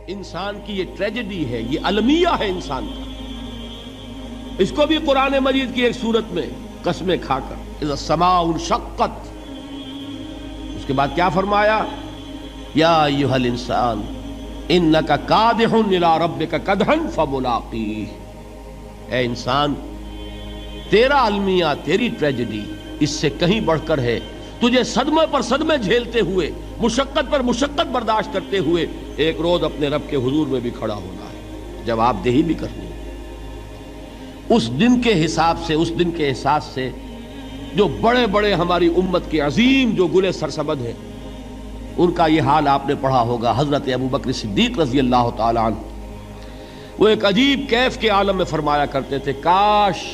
انسان کی یہ ٹریجڈی ہے، یہ المیہ ہے انسان کا. اس کو بھی قرآن مجید کی ایک سورت میں قسمیں کھا کر اذا السماء انشقت، اس کے بعد کیا فرمایا؟ یا ایھا الانسان انک کادح الی ربک کدحا فملاقیہ. اے انسان، تیرا المیہ، تیری ٹریجڈی اس سے کہیں بڑھ کر ہے. تجھے صدمے پر صدمے جھیلتے ہوئے، مشقت پر مشقت برداشت کرتے ہوئے ایک روز اپنے رب کے حضور میں بھی کھڑا ہونا ہے، جواب دہی بھی کرنی ہے. اس دن کے حساب سے، اس دن کے احساس سے جو بڑے بڑے ہماری امت کے عظیم جو گلے سرسبد ہیں، ان کا یہ حال آپ نے پڑھا ہوگا. حضرت ابوبکر صدیق رضی اللہ تعالی عنہ وہ ایک عجیب کیف کے عالم میں فرمایا کرتے تھے، کاش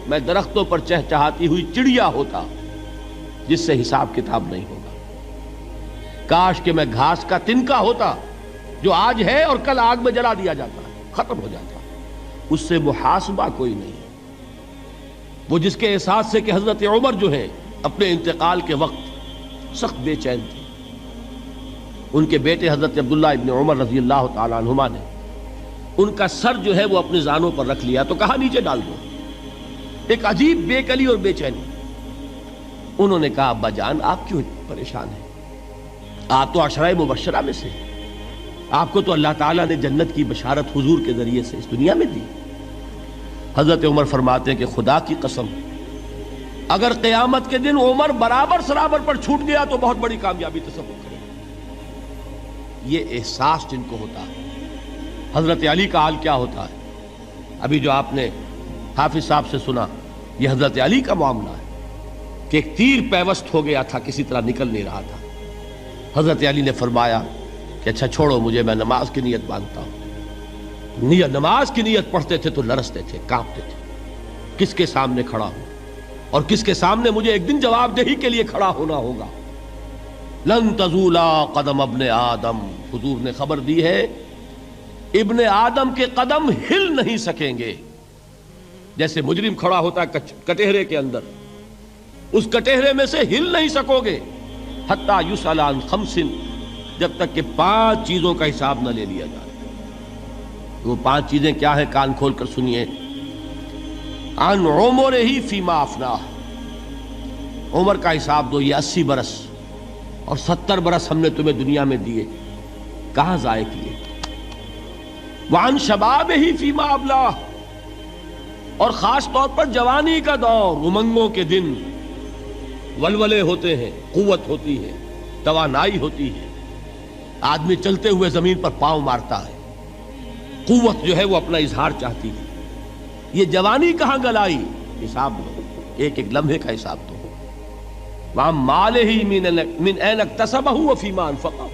میں درختوں پر چہچہاتی ہوئی چڑیا ہوتا جس سے حساب کتاب نہیں ہوگا. کاش کہ میں گھاس کا تنکا ہوتا جو آج ہے اور کل آگ میں جلا دیا جاتا، ختم ہو جاتا، اس سے محاسبہ کوئی نہیں. وہ جس کے احساس سے کہ حضرت عمر جو ہیں اپنے انتقال کے وقت سخت بے چین تھے. ان کے بیٹے حضرت عبداللہ ابن عمر رضی اللہ تعالی عنہما نے ان کا سر جو ہے وہ اپنے زانوں پر رکھ لیا تو کہا نیچے ڈال دو. ایک عجیب بے کلی اور بے چینی. انہوں نے کہا ابا جان آپ کیوں پریشان ہیں؟ آپ تو عشرہ مبشرہ میں سے، آپ کو تو اللہ تعالیٰ نے جنت کی بشارت حضور کے ذریعے سے اس دنیا میں دی. حضرت عمر فرماتے ہیں کہ خدا کی قسم اگر قیامت کے دن عمر برابر سرابر پر چھوٹ گیا تو بہت بڑی کامیابی تصور کرے. یہ احساس جن کو ہوتا ہے. حضرت علی کا حال کیا ہوتا ہے؟ ابھی جو آپ نے حافظ صاحب سے سنا، یہ حضرت علی کا معاملہ ہے کہ ایک تیر پیوست ہو گیا تھا، کسی طرح نکل نہیں رہا تھا. حضرت علی نے فرمایا کہ اچھا چھوڑو مجھے، میں نماز کی نیت باندھتا ہوں. نماز کی نیت پڑھتے تھے تو لرزتے تھے، کانپتے تھے. کس کے سامنے کھڑا ہوں اور کس کے سامنے مجھے ایک دن جواب دہی کے لیے کھڑا ہونا ہوگا. لن تزولا قدم ابن آدم، حضور نے خبر دی ہے ابن آدم کے قدم ہل نہیں سکیں گے. جیسے مجرم کھڑا ہوتا ہے کٹہرے کے اندر، اس کٹہرے میں سے ہل نہیں سکو گے حتی یسأل عن خمس، جب تک کہ 5 چیزوں کا حساب نہ لے لیا جائے. وہ 5 چیزیں کیا ہیں؟ کان کھول کر سنیے. عن عمرہ فیما افناہ، عمر کا حساب دو. یہ 80 برس اور 70 برس ہم نے تمہیں دنیا میں دیے، کہاں ضائع کیے؟ وعن شبابہ فیما ابلاہ، اور خاص طور پر جوانی کا دور، امنگوں کے دن، ولولے ہوتے ہیں، قوت ہوتی ہے، توانائی ہوتی ہے، آدمی چلتے ہوئے زمین پر پاؤں مارتا ہے، قوت جو ہے وہ اپنا اظہار چاہتی ہے. یہ جوانی کہاں گلائی؟ حساب دو، ایک ایک لمحے کا حساب دو. وہاں مالہ من این اکتسبہ وفیما انفقہ،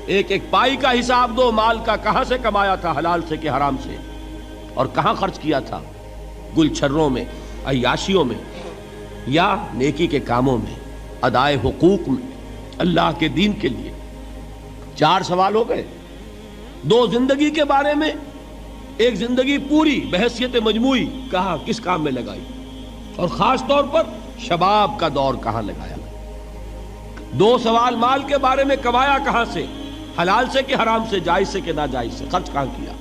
ایک ایک پائی کا حساب دو. مال کا کہاں سے کمایا تھا، حلال سے کہ حرام سے، اور کہاں خرچ کیا تھا، گل چھروں میں، عیاشیوں میں، یا نیکی کے کاموں میں، ادائے حقوق میں، اللہ کے دین کے لیے. 4 سوال ہو گئے. 2 زندگی کے بارے میں، ایک زندگی پوری بحیثیت مجموعی کہاں کس کام میں لگائی، اور خاص طور پر شباب کا دور کہاں لگایا. 2 سوال مال کے بارے میں، کمایا کہاں سے، حلال سے کہ حرام سے، جائز سے کہ ناجائز سے، خرچ کہاں کیا.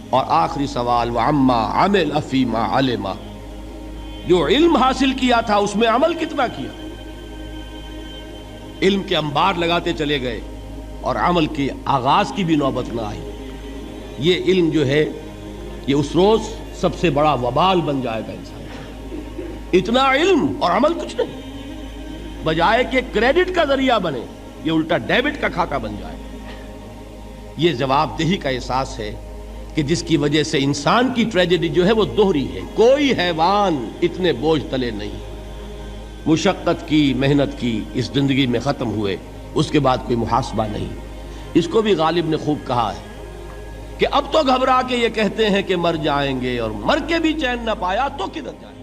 اور آخری سوال وعما عمل فیما علم، جو علم حاصل کیا تھا اس میں عمل کتنا کیا. علم کے انبار لگاتے چلے گئے اور عمل کے آغاز کی بھی نوبت نہ آئی. یہ علم جو ہے یہ اس روز سب سے بڑا وبال بن جائے گا انسان. اتنا علم اور عمل کچھ نہیں، بجائے کہ کریڈٹ کا ذریعہ بنے یہ الٹا ڈیبٹ کا کھاتہ بن جائے. یہ جواب دہی کا احساس ہے کہ جس کی وجہ سے انسان کی ٹریجڈی جو ہے وہ دوہری ہے. کوئی حیوان اتنے بوجھ تلے نہیں. مشقت کی، محنت کی، اس زندگی میں ختم ہوئے، اس کے بعد کوئی محاسبہ نہیں. اس کو بھی غالب نے خوب کہا ہے کہ اب تو گھبرا کے یہ کہتے ہیں کہ مر جائیں گے، اور مر کے بھی چین نہ پایا تو کدھر جائیں.